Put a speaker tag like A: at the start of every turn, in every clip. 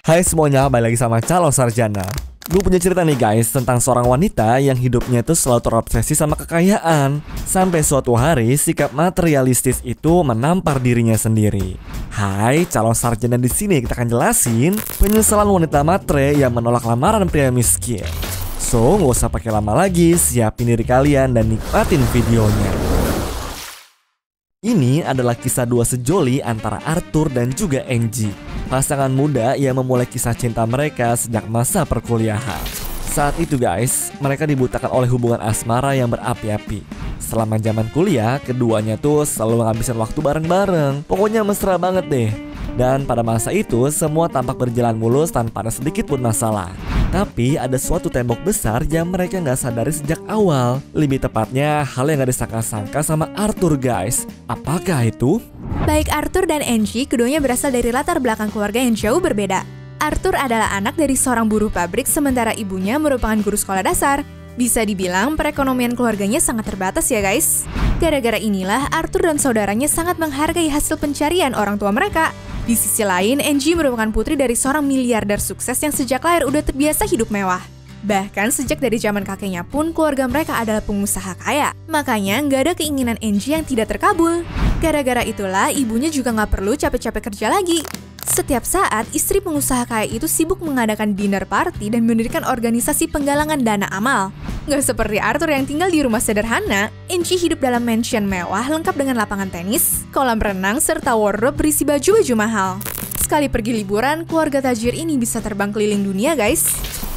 A: Hai semuanya, balik lagi sama Calon Sarjana. Gue punya cerita nih guys tentang seorang wanita yang hidupnya itu selalu terobsesi sama kekayaan. Sampai suatu hari sikap materialistis itu menampar dirinya sendiri. Hai, calon sarjana, di sini kita akan jelasin penyesalan wanita matre yang menolak lamaran pria miskin. So, nggak usah pakai lama lagi, siapin diri kalian dan nikmatin videonya. Ini adalah kisah dua sejoli antara Arthur dan juga Angie, pasangan muda yang memulai kisah cinta mereka sejak masa perkuliahan. Saat itu guys, mereka dibutakan oleh hubungan asmara yang berapi-api. Selama zaman kuliah, keduanya tuh selalu menghabiskan waktu bareng-bareng. Pokoknya mesra banget deh. Dan pada masa itu, semua tampak berjalan mulus tanpa ada sedikit pun masalah. Tapi ada suatu tembok besar yang mereka nggak sadari sejak awal. Lebih tepatnya, hal yang nggak disangka-sangka sama Arthur guys. Apakah itu?
B: Baik Arthur dan Angie, keduanya berasal dari latar belakang keluarga yang jauh berbeda. Arthur adalah anak dari seorang buruh pabrik, sementara ibunya merupakan guru sekolah dasar. Bisa dibilang perekonomian keluarganya sangat terbatas ya guys. Gara-gara inilah Arthur dan saudaranya sangat menghargai hasil pencarian orang tua mereka. Di sisi lain, Angie merupakan putri dari seorang miliarder sukses yang sejak lahir udah terbiasa hidup mewah. Bahkan sejak dari zaman kakeknya pun keluarga mereka adalah pengusaha kaya. Makanya nggak ada keinginan Angie yang tidak terkabul. Gara-gara itulah ibunya juga nggak perlu capek-capek kerja lagi. Setiap saat, istri pengusaha kaya itu sibuk mengadakan dinner party dan mendirikan organisasi penggalangan dana amal. Nggak seperti Arthur yang tinggal di rumah sederhana, Angie hidup dalam mansion mewah lengkap dengan lapangan tenis, kolam renang, serta wardrobe berisi baju-baju mahal. Sekali pergi liburan, keluarga tajir ini bisa terbang keliling dunia guys.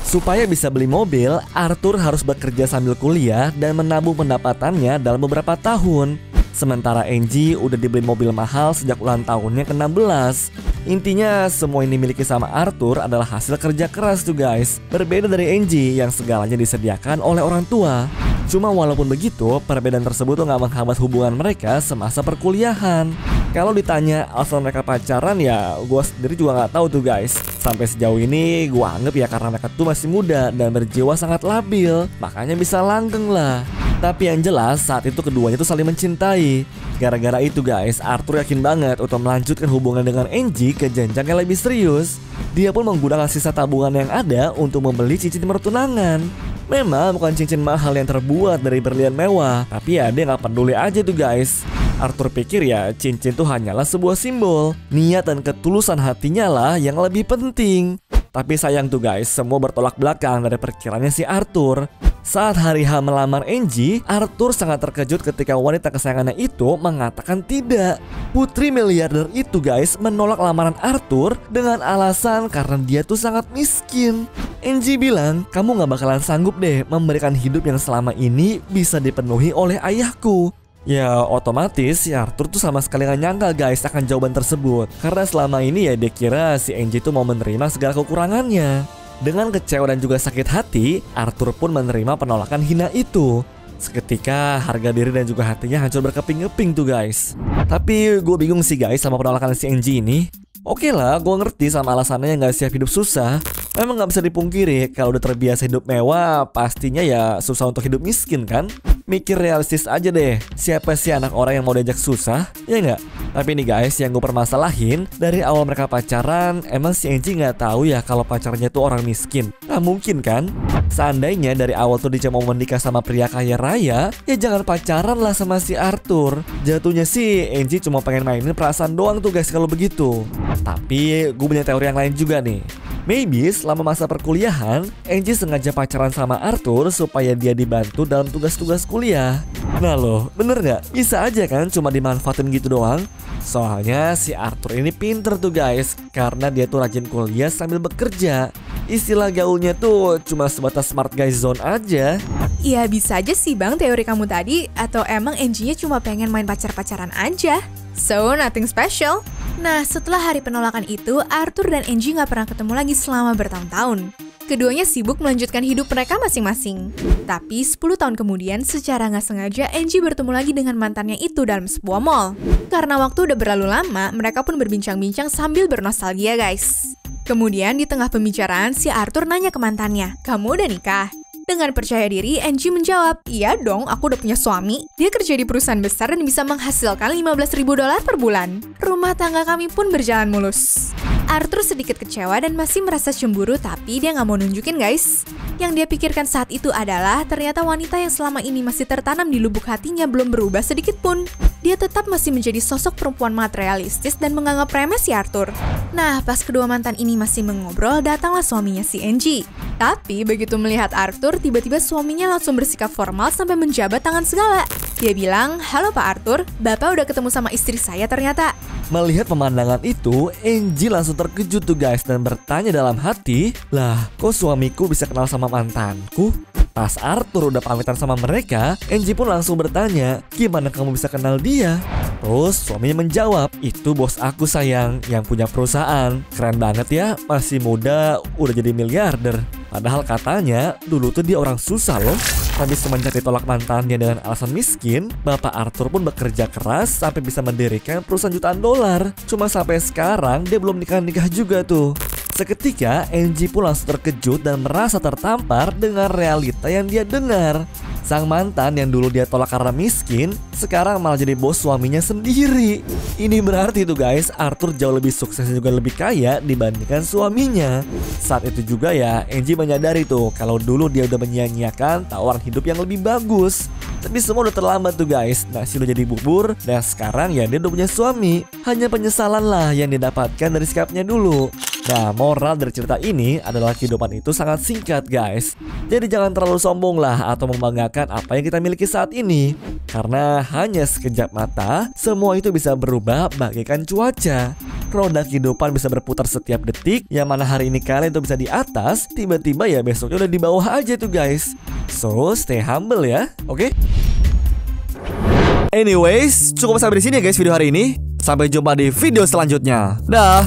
A: Supaya bisa beli mobil, Arthur harus bekerja sambil kuliah dan menabung pendapatannya dalam beberapa tahun. Sementara Angie udah dibeli mobil mahal sejak ulang tahunnya ke-16. Intinya semua yang dimiliki sama Arthur adalah hasil kerja keras tuh guys. Berbeda dari Angie yang segalanya disediakan oleh orang tua. Cuma walaupun begitu, perbedaan tersebut tuh gak menghambat hubungan mereka semasa perkuliahan. Kalau ditanya alasan mereka pacaran ya gue sendiri juga gak tahu tuh guys. Sampai sejauh ini gue anggap ya karena mereka tuh masih muda dan berjiwa sangat labil, makanya bisa langgeng lah. Tapi yang jelas saat itu keduanya tuh saling mencintai. Gara-gara itu guys, Arthur yakin banget untuk melanjutkan hubungan dengan Angie ke jenjang yang lebih serius. Dia pun menggunakan sisa tabungan yang ada untuk membeli cincin pertunangan. Memang bukan cincin mahal yang terbuat dari berlian mewah, tapi ya dia gak peduli aja tuh guys. Arthur pikir ya cincin tuh hanyalah sebuah simbol. Niat dan ketulusan hatinya lah yang lebih penting. Tapi sayang tuh guys, semua bertolak belakang dari perkiraannya si Arthur. Saat hari H melamar Angie, Arthur sangat terkejut ketika wanita kesayangannya itu mengatakan tidak. Putri miliarder itu guys menolak lamaran Arthur dengan alasan karena dia tuh sangat miskin. Angie bilang, kamu gak bakalan sanggup deh memberikan hidup yang selama ini bisa dipenuhi oleh ayahku. Ya otomatis si Arthur tuh sama sekali gak nyangka guys akan jawaban tersebut. Karena selama ini ya dia kira si Angie tuh mau menerima segala kekurangannya. Dengan kecewa dan juga sakit hati, Arthur pun menerima penolakan hina itu. Seketika harga diri dan juga hatinya hancur berkeping-keping tuh guys. Tapi gue bingung sih guys sama penolakan si Angie ini. Oke lah, gue ngerti sama alasannya yang gak siap hidup susah. Memang gak bisa dipungkiri kalau udah terbiasa hidup mewah, pastinya ya susah untuk hidup miskin kan. Mikir realistis aja deh, siapa sih anak orang yang mau diajak susah? Ya nggak? Tapi nih guys, yang gue permasalahin, dari awal mereka pacaran, emang si Angie nggak tahu ya kalau pacarnya itu orang miskin? Nggak mungkin kan? Seandainya dari awal tuh dia mau menikah sama pria kaya raya, ya jangan pacaran lah sama si Arthur. Jatuhnya sih Angie cuma pengen mainin perasaan doang tuh guys kalau begitu. Tapi gue punya teori yang lain juga nih. Maybe selama masa perkuliahan, Angie sengaja pacaran sama Arthur supaya dia dibantu dalam tugas-tugas kuliah. Nah loh, bener nggak? Bisa aja kan cuma dimanfaatin gitu doang? Soalnya si Arthur ini pinter tuh guys, karena dia tuh rajin kuliah sambil bekerja. Istilah gaulnya tuh cuma sebatas smart guy zone aja.
B: Ya bisa aja sih bang teori kamu tadi, atau emang Angie-nya cuma pengen main pacar-pacaran aja. So, nothing special. Nah, setelah hari penolakan itu, Arthur dan Angie gak pernah ketemu lagi selama bertahun-tahun. Keduanya sibuk melanjutkan hidup mereka masing-masing. Tapi 10 tahun kemudian, secara gak sengaja Angie bertemu lagi dengan mantannya itu dalam sebuah mall. Karena waktu udah berlalu lama, mereka pun berbincang-bincang sambil bernostalgia guys. Kemudian di tengah pembicaraan, si Arthur nanya ke mantannya, "Kamu udah nikah?" Dengan percaya diri, Angie menjawab, "Iya dong, aku udah punya suami. Dia kerja di perusahaan besar dan bisa menghasilkan $15.000 per bulan. Rumah tangga kami pun berjalan mulus." Arthur sedikit kecewa dan masih merasa cemburu, tapi dia nggak mau nunjukin guys. Yang dia pikirkan saat itu adalah ternyata wanita yang selama ini masih tertanam di lubuk hatinya belum berubah sedikit pun. Dia tetap masih menjadi sosok perempuan materialistis dan menganggap remeh si Arthur. Nah, pas kedua mantan ini masih mengobrol, datanglah suaminya si Angie. Tapi begitu melihat Arthur, tiba-tiba suaminya langsung bersikap formal sampai menjabat tangan segala. Dia bilang, "Halo Pak Arthur, Bapak udah ketemu sama istri saya ternyata."
A: Melihat pemandangan itu, Angie langsung terkejut tuh guys dan bertanya dalam hati, "Lah, kok suamiku bisa kenal sama mantanku?" Pas Arthur udah pamitan sama mereka, Angie pun langsung bertanya, "Gimana kamu bisa kenal dia?" Terus suaminya menjawab, "Itu bos aku sayang, yang punya perusahaan. Keren banget ya, masih muda udah jadi miliarder." Padahal katanya dulu tuh dia orang susah loh. Tapi semenjak ditolak mantannya dengan alasan miskin, Bapak Arthur pun bekerja keras sampai bisa mendirikan perusahaan jutaan dolar. Cuma sampai sekarang dia belum nikah juga tuh. Seketika Angie pun langsung terkejut dan merasa tertampar dengan realita yang dia dengar. Sang mantan yang dulu dia tolak karena miskin, sekarang malah jadi bos suaminya sendiri. Ini berarti tuh guys, Arthur jauh lebih sukses dan juga lebih kaya dibandingkan suaminya. Saat itu juga ya, Angie menyadari tuh kalau dulu dia udah menyia-nyiakan tawaran hidup yang lebih bagus. Tapi semua udah terlambat tuh guys, nasi udah jadi bubur dan sekarang ya dia udah punya suami. Hanya penyesalan lah yang didapatkan dari sikapnya dulu. Nah, moral dari cerita ini adalah kehidupan itu sangat singkat guys. Jadi jangan terlalu sombong lah atau membanggakan apa yang kita miliki saat ini. Karena hanya sekejap mata, semua itu bisa berubah bagaikan cuaca. Roda kehidupan bisa berputar setiap detik, yang mana hari ini kalian tuh bisa di atas, tiba-tiba ya besoknya udah di bawah aja tuh guys. So, stay humble ya, oke? Anyways, cukup sampai di sini ya guys video hari ini. Sampai jumpa di video selanjutnya. Dah.